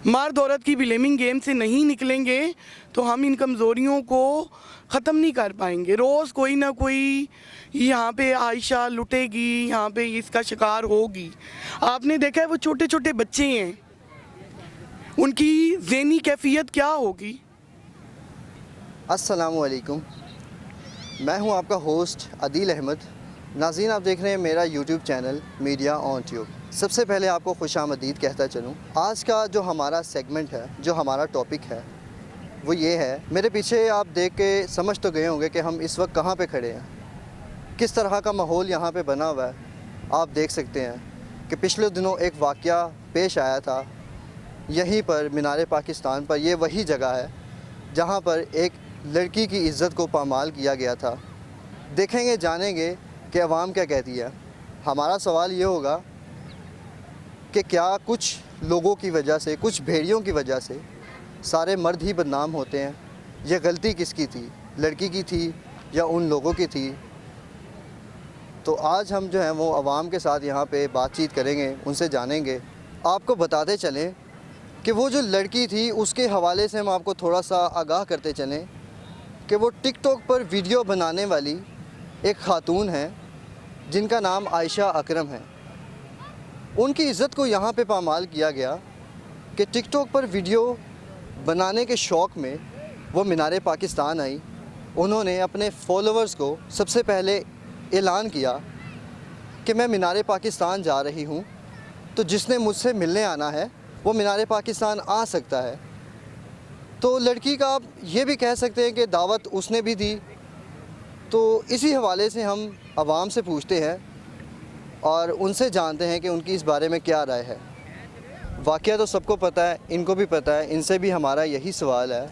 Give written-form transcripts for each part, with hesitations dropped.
मर्द औरत की ब्लेमिंग गेम से नहीं निकलेंगे तो हम इन कमज़ोरियों को ख़त्म नहीं कर पाएंगे। रोज़ कोई ना कोई यहाँ पे आयशा लुटेगी, यहाँ पे इसका शिकार होगी। आपने देखा है वो छोटे छोटे बच्चे हैं, उनकी ज़हनी कैफियत क्या होगी। अस्सलामुअलैकुम, मैं हूं आपका होस्ट अदील अहमद। नाज़रीन, आप देख रहे हैं मेरा YouTube channel media on tube. सबसे पहले आपको खुशामदीद कहता चलूं। आज का जो हमारा सेगमेंट है, जो हमारा टॉपिक है, वो ये है। मेरे पीछे आप देख के समझ तो गए होंगे कि हम इस वक्त कहाँ पे खड़े हैं, किस तरह का माहौल यहाँ पे बना हुआ है। आप देख सकते हैं कि पिछले दिनों एक वाक़या पेश आया था यहीं पर मीनार पाकिस्तान पर। ये वही जगह है जहाँ पर एक लड़की की इज़्ज़त को पामाल किया गया था। देखेंगे, जानेंगे कि अवाम क्या कहती है। हमारा सवाल ये होगा कि क्या कुछ लोगों की वजह से, कुछ भेड़ियों की वजह से सारे मर्द ही बदनाम होते हैं? ये गलती किसकी थी, लड़की की थी या उन लोगों की थी? तो आज हम जो हैं वो अवाम के साथ यहाँ पे बातचीत करेंगे, उनसे जानेंगे। आपको बताते चलें कि वो जो लड़की थी उसके हवाले से हम आपको थोड़ा सा आगाह करते चलें कि वो टिकटॉक पर वीडियो बनाने वाली एक ख़ातून है जिनका नाम आयशा अकरम है। उनकी इज़्ज़त को यहाँ पे पामाल किया गया कि टिकटॉक पर वीडियो बनाने के शौक़ में वो मीनार पाकिस्तान आई। उन्होंने अपने फॉलोअर्स को सबसे पहले ऐलान किया कि मैं मीनार पाकिस्तान जा रही हूँ, तो जिसने मुझसे मिलने आना है वो मीनार पाकिस्तान आ सकता है। तो लड़की का आप ये भी कह सकते हैं कि दावत उसने भी दी। तो इसी हवाले से हम आवाम से पूछते हैं और उनसे जानते हैं कि उनकी इस बारे में क्या राय है। वाक़या तो सबको पता है, इनको भी पता है। इनसे भी हमारा यही सवाल है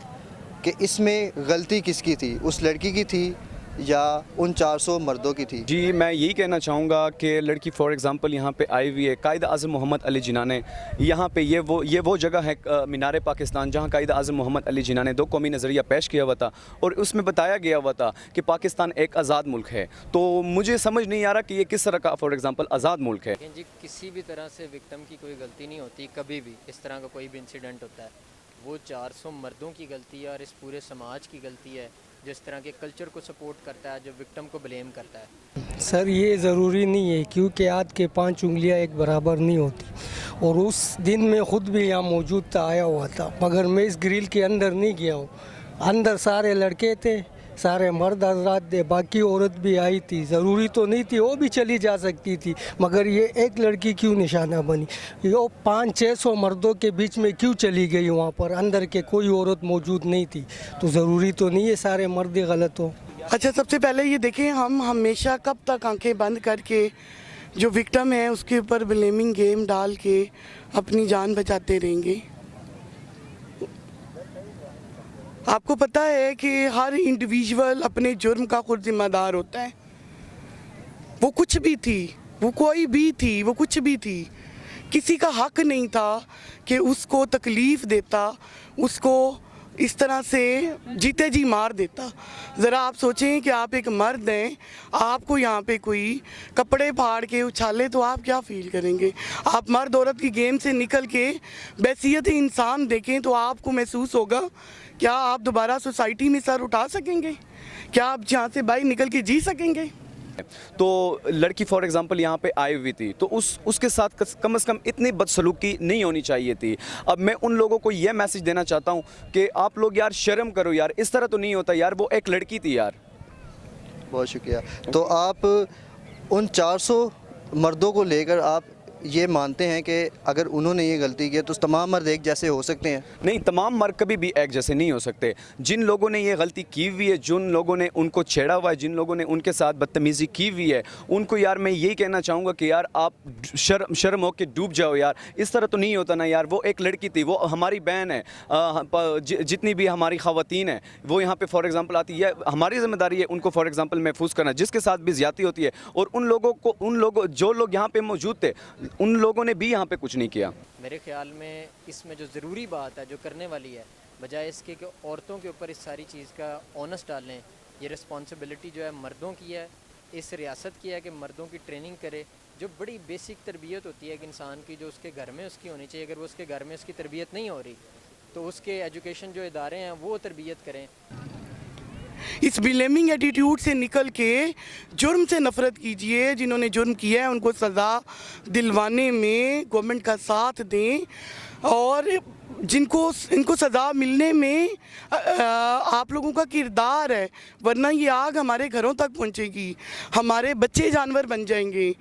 कि इसमें गलती किसकी थी, उस लड़की की थी या उन 400 मर्दों की थी? जी, मैं यही कहना चाहूँगा कि लड़की फ़ॉर एग्ज़ाम्पल यहाँ पे आई हुई है। कायद आज़म मोहम्मद अली जिन्ना ने यहाँ पे ये वो जगह है मीनार पाकिस्तान जहाँ कायद आज़म मोहम्मद अली जिन्ना ने 2 कौमी नज़रिया पेश किया हुआ था और उसमें बताया गया हुआ था कि पाकिस्तान एक आज़ाद मुल्क है। तो मुझे समझ नहीं आ रहा कि ये किस तरह का फ़ॉर एग्ज़ाम्पल आज़ाद मुल्क है। जी, किसी भी तरह से विक्टिम की कोई गलती नहीं होती। कभी भी इस तरह का कोई भी इंसिडेंट होता है वो 400 मर्दों की गलती है और इस पूरे समाज की गलती है जो इस तरह के कल्चर को सपोर्ट करता है, जो विक्टिम को ब्लेम करता है। सर, ये ज़रूरी नहीं है क्योंकि हाथ के 5 उंगलियां एक बराबर नहीं होती। और उस दिन मैं ख़ुद भी यहाँ मौजूद था, आया हुआ था, मगर मैं इस ग्रिल के अंदर नहीं गया हूँ। अंदर सारे लड़के थे, सारे मर्द हजरात थे, बाकी औरत भी आई थी। ज़रूरी तो नहीं थी, वो भी चली जा सकती थी, मगर ये एक लड़की क्यों निशाना बनी? ये 500-600 मर्दों के बीच में क्यों चली गई? वहाँ पर अंदर के कोई औरत मौजूद नहीं थी, तो ज़रूरी तो नहीं है सारे मर्द गलत हो। अच्छा, सबसे पहले ये देखें, हम हमेशा कब तक आंखें बंद करके जो विक्टिम है उसके ऊपर ब्लेमिंग गेम डाल के अपनी जान बचाते रहेंगे? आपको पता है कि हर इंडिविजुअल अपने जुर्म का खुद जिम्मेदार होता है। वो कुछ भी थी, वो कोई भी थी, वो कुछ भी थी, किसी का हक नहीं था कि उसको तकलीफ़ देता, उसको इस तरह से जीते जी मार देता। ज़रा आप सोचें कि आप एक मर्द हैं, आपको यहाँ पे कोई कपड़े फाड़ के उछाले तो आप क्या फ़ील करेंगे? आप मर्द औरत की गेम से निकल के बैसियत इंसान देखें तो आपको महसूस होगा, क्या आप दोबारा सोसाइटी में सर उठा सकेंगे? क्या आप यहाँ से बाहर निकल के जी सकेंगे? तो लड़की फॉर एग्ज़ाम्पल यहाँ पे आई हुई थी तो उसके साथ कम से कम इतनी बदसलूकी नहीं होनी चाहिए थी। अब मैं उन लोगों को यह मैसेज देना चाहता हूँ कि आप लोग यार शर्म करो यार, इस तरह तो नहीं होता यार, वो एक लड़की थी यार। बहुत शुक्रिया। तो आप उन 400 मर्दों को लेकर आप ये मानते हैं कि अगर उन्होंने ये गलती की तो तमाम मर्द एक जैसे हो सकते हैं? नहीं, तमाम मर्द कभी भी एक जैसे नहीं हो सकते। जिन लोगों ने ये गलती की हुई है, जिन लोगों ने उनको छेड़ा हुआ है, जिन लोगों ने उनके साथ बदतमीज़ी की हुई है, उनको यार मैं यही कहना चाहूँगा कि यार आप शर्म हो के डूब जाओ यार। इस तरह तो नहीं होता ना यार। वो एक लड़की थी, वो हमारी बहन है। जितनी भी हमारी ख़वातीन हैं वो यहाँ पे फॉर एग्ज़ाम्पल आती है, हमारी ज़िम्मेदारी है उनको फॉर एग्ज़ाम्पल महफूज करना, जिसके साथ भी ज़्यादती होती है। और जो लोग यहाँ पे मौजूद थे उन लोगों ने भी यहाँ पे कुछ नहीं किया। मेरे ख्याल में इसमें जो ज़रूरी बात है, जो करने वाली है, बजाय इसके कि औरतों के ऊपर इस सारी चीज़ का ओनस डालें, ये रिस्पॉन्सिबिलिटी जो है मर्दों की है, इस रियासत की है कि मर्दों की ट्रेनिंग करे, जो बड़ी बेसिक तरबियत होती है एक इंसान की, जो उसके घर में उसकी होनी चाहिए, अगर वो उसके घर में उसकी तरबियत नहीं हो रही तो उसके एजुकेशन जो इदारे हैं वो तरबियत करें। इस ब्लेमिंग एटीट्यूड से निकल के जुर्म से नफ़रत कीजिए। जिन्होंने जुर्म किया है उनको सज़ा दिलवाने में गवर्नमेंट का साथ दें, और इनको सज़ा मिलने में आप लोगों का किरदार है, वरना ये आग हमारे घरों तक पहुंचेगी, हमारे बच्चे जानवर बन जाएंगे।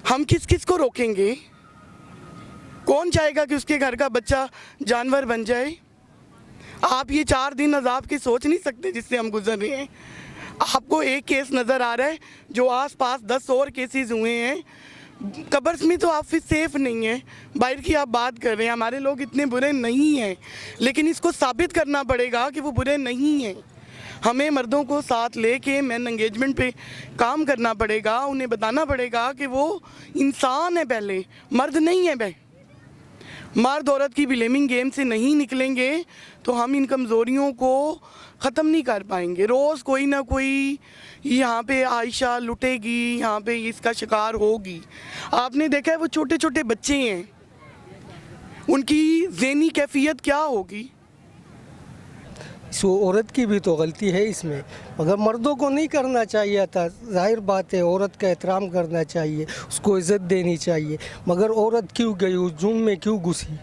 हम किस किस को रोकेंगे? कौन चाहेगा कि उसके घर का बच्चा जानवर बन जाए? आप ये 4 दिन अजाब के सोच नहीं सकते जिससे हम गुजर रहे हैं। आपको एक केस नज़र आ रहा है, जो आसपास 10 और केसेस हुए हैं। कब्र में तो आप फिर सेफ़ नहीं है। बाहर की आप बात कर रहे हैं, हमारे लोग इतने बुरे नहीं हैं, लेकिन इसको साबित करना पड़ेगा कि वो बुरे नहीं हैं। हमें मर्दों को साथ लेके मैन एंगेजमेंट पे काम करना पड़ेगा, उन्हें बताना पड़ेगा कि वो इंसान है, पहले मर्द नहीं है। भाई मर्द औरत की ब्लेमिंग गेम से नहीं निकलेंगे तो हम इन कमज़ोरियों को ख़त्म नहीं कर पाएंगे। रोज़ कोई ना कोई यहाँ पे आयशा लुटेगी, यहाँ पे इसका शिकार होगी। आपने देखा है वो छोटे छोटे बच्चे हैं, उनकी ज़हनी कैफियत क्या होगी? सो औरत की भी तो गलती है इसमें, मगर मर्दों को नहीं करना चाहिए था। जाहिर बात है औरत का एहतराम करना चाहिए, उसको इज़्ज़त देनी चाहिए, मगर औरत क्यों गई उस जुर्म में, क्यों घुसी,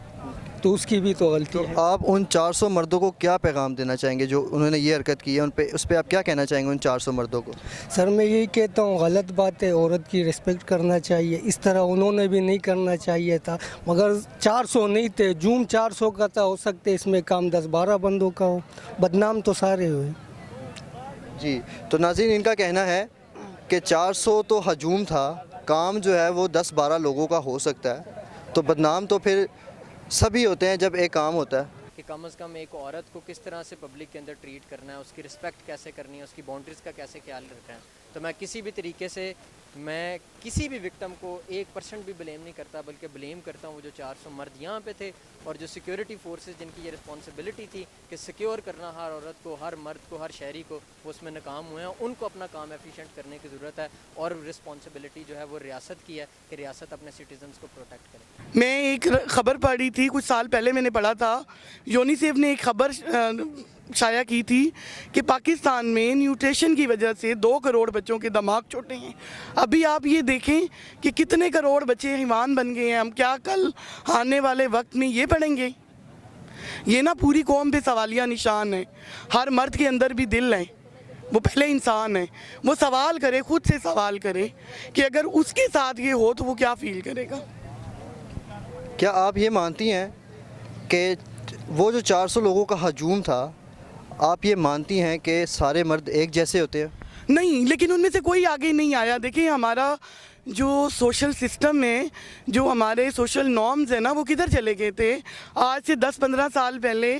तो उसकी भी तो गलती है। आप उन 400 मर्दों को क्या पैगाम देना चाहेंगे जो उन्होंने ये हरकत की है? उस पर आप क्या कहना चाहेंगे उन 400 मर्दों को? सर मैं यही कहता हूँ, गलत बात है, औरत की रिस्पेक्ट करना चाहिए। इस तरह उन्होंने भी नहीं करना चाहिए था, मगर 400 नहीं थे, जुर्म 400 का था, हो सकते इसमें काम 10-12 बंदों का हो, बदनाम तो सारे हुए। जी, तो नाज़रीन इनका कहना है कि 400 तो हजूम था, काम जो है वो 10-12 लोगों का हो सकता है, तो बदनाम तो फिर सभी होते हैं जब एक काम होता है। कि कम से कम एक औरत को किस तरह से पब्लिक के अंदर ट्रीट करना है, उसकी रिस्पेक्ट कैसे करनी है, उसकी बाउंड्रीज़ का कैसे ख्याल रखना है। तो मैं किसी भी तरीके से मैं किसी भी विक्टिम को 1% भी ब्लेम नहीं करता, बल्कि ब्लेम करता हूँ वो जो 400 मर्द यहाँ पे थे और जो सिक्योरिटी फोर्सेस जिनकी ये रिस्पॉन्सिबिलिटी थी कि सिक्योर करना हर औरत को, हर मर्द को, हर शहरी को, वो उसमें नाकाम हुए हैं। उनको अपना काम एफिशिएंट करने की ज़रूरत है और रिस्पॉन्सिबिलिटी जो है वो रियासत की है कि रियासत अपने सिटीजन्स को प्रोटेक्ट करे। मैं एक खबर पढ़ी थी, कुछ साल पहले मैंने पढ़ा था, यूनिसेफ ने एक खबर शाया की थी कि पाकिस्तान में न्यूट्रिशन की वजह से 2 करोड़ बच्चों के दिमाग छोटे हैं। अभी आप ये देखें कि कितने करोड़ बच्चे हैवान बन गए हैं। हम क्या कल आने वाले वक्त में ये पढ़ेंगे? ये ना पूरी कौम पे सवालिया निशान है। हर मर्द के अंदर भी दिल है, वो पहले इंसान है, वो सवाल करे, खुद से सवाल करे कि अगर उसके साथ ये हो तो वो क्या फील करेगा। क्या आप ये मानती हैं कि वो जो 400 लोगों का हजूम था, आप ये मानती हैं कि सारे मर्द एक जैसे होते हैं? नहीं, लेकिन उनमें से कोई आगे नहीं आया। देखिए हमारा जो सोशल सिस्टम है, जो हमारे सोशल नॉर्म्स है ना, वो किधर चले गए थे? आज से 10-15 साल पहले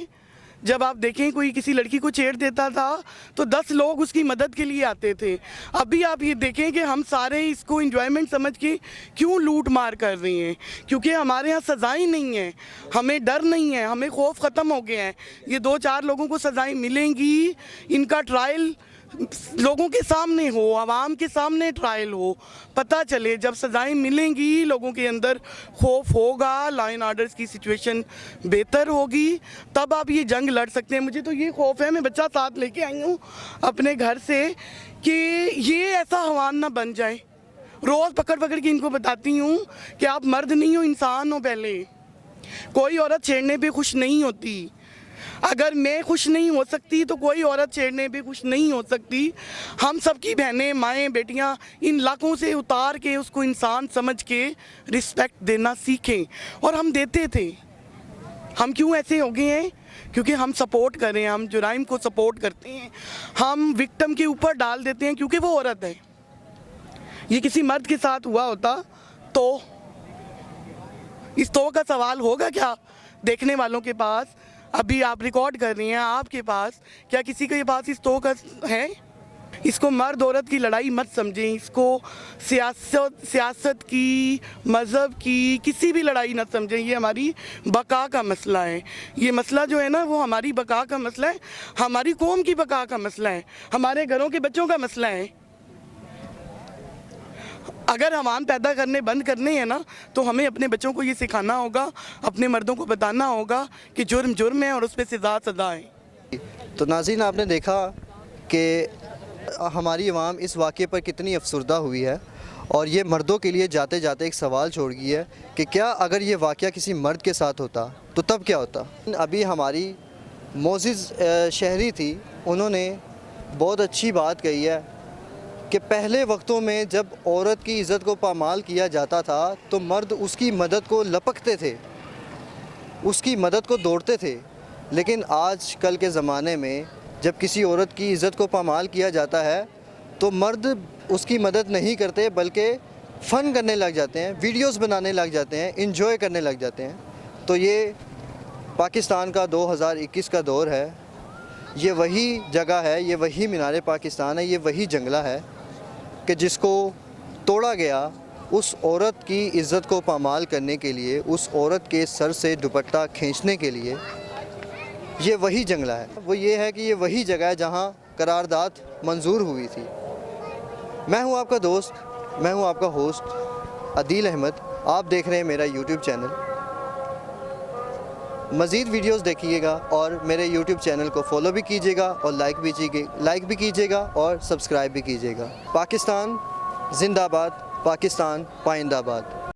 जब आप देखें कोई किसी लड़की को छेड़ देता था तो 10 लोग उसकी मदद के लिए आते थे। अभी आप ये देखें कि हम सारे इसको एंजॉयमेंट समझ के क्यों लूट मार कर रहे हैं? क्योंकि हमारे यहाँ सज़ाएं नहीं हैं, हमें डर नहीं है, हमें खौफ ख़त्म हो गया है। ये 2-4 लोगों को सज़ाएं मिलेंगी, इनका ट्रायल लोगों के सामने हो, आवाम के सामने ट्रायल हो, पता चले। जब सज़ाएं मिलेंगी लोगों के अंदर खौफ होगा, लॉ एंड ऑर्डर्स की सिचुएशन बेहतर होगी, तब आप ये जंग लड़ सकते हैं। मुझे तो ये खौफ है, मैं बच्चा साथ लेके आई हूँ अपने घर से, कि ये ऐसा हवान ना बन जाए। रोज़ पकड़ पकड़ के इनको बताती हूँ कि आप मर्द नहीं हो, इंसान हो। पहले कोई औरत छेड़ने पे खुश नहीं होती। अगर मैं खुश नहीं हो सकती तो कोई औरत छेड़ने पे खुश नहीं हो सकती। हम सबकी बहनें, माएँ, बेटियाँ इन लाखों से उतार के उसको इंसान समझ के रिस्पेक्ट देना सीखें, और हम देते थे। हम क्यों ऐसे हो गए हैं? क्योंकि हम सपोर्ट कर रहे हैं, हम जुराइम को सपोर्ट करते हैं, हम विक्टिम के ऊपर डाल देते हैं क्योंकि वो औरत है। ये किसी मर्द के साथ हुआ होता तो इस तो का सवाल होगा क्या देखने वालों के पास? अभी आप रिकॉर्ड कर रही हैं, आपके पास क्या किसी के पास इस तो का है? इसको मर्द औरत की लड़ाई मत समझें, इसको सियासत की, मज़हब की, किसी भी लड़ाई मत समझें। ये हमारी बका का मसला है। ये मसला जो है ना, वो हमारी बका का मसला है, हमारी कौम की बका का मसला है, हमारे घरों के बच्चों का मसला है। अगर हमाम पैदा करने बंद करने हैं ना, तो हमें अपने बच्चों को ये सिखाना होगा, अपने मर्दों को बताना होगा कि जुर्म जुर्म है और उस पर सज़ा है। तो नाज़रीन, आपने देखा कि हमारी अवाम इस वाक़े पर कितनी अफसरदा हुई है और ये मर्दों के लिए जाते जाते एक सवाल छोड़ गई है कि क्या अगर ये वाक़या किसी मर्द के साथ होता तो तब क्या होता। अभी हमारी मोजिज़ शहरी थी, उन्होंने बहुत अच्छी बात कही है कि पहले वक्तों में जब औरत की इज़्ज़त को पामाल किया जाता था तो मर्द उसकी मदद को लपकते थे, उसकी मदद को दौड़ते थे। लेकिन आज कल के ज़माने में जब किसी औरत की इज़्ज़त को पामाल किया जाता है तो मर्द उसकी मदद नहीं करते, बल्कि फ़न करने लग जाते हैं, वीडियोस बनाने लग जाते हैं, इंजॉय करने लग जाते हैं। तो ये पाकिस्तान का 2021 का दौर है, ये वही जगह है, ये वही मीनार पाकिस्तान है, ये वही जंगला है कि जिसको तोड़ा गया उस औरत की इज़्ज़त को पामाल करने के लिए, उस औरत के सर से दुपट्टा खींचने के लिए। ये वही जंगला है, वो ये है कि ये वही जगह है जहाँ करारदाद मंजूर हुई थी। मैं हूँ आपका दोस्त, मैं हूँ आपका होस्ट अदील अहमद। आप देख रहे हैं मेरा यूट्यूब चैनल। मज़ीद वीडियोस देखिएगा और मेरे यूट्यूब चैनल को फॉलो भी कीजिएगा और लाइक भी कीजिएगा और सब्सक्राइब भी कीजिएगा। पाकिस्तान जिंदाबाद, पाकिस्तान पाइंदाबाद।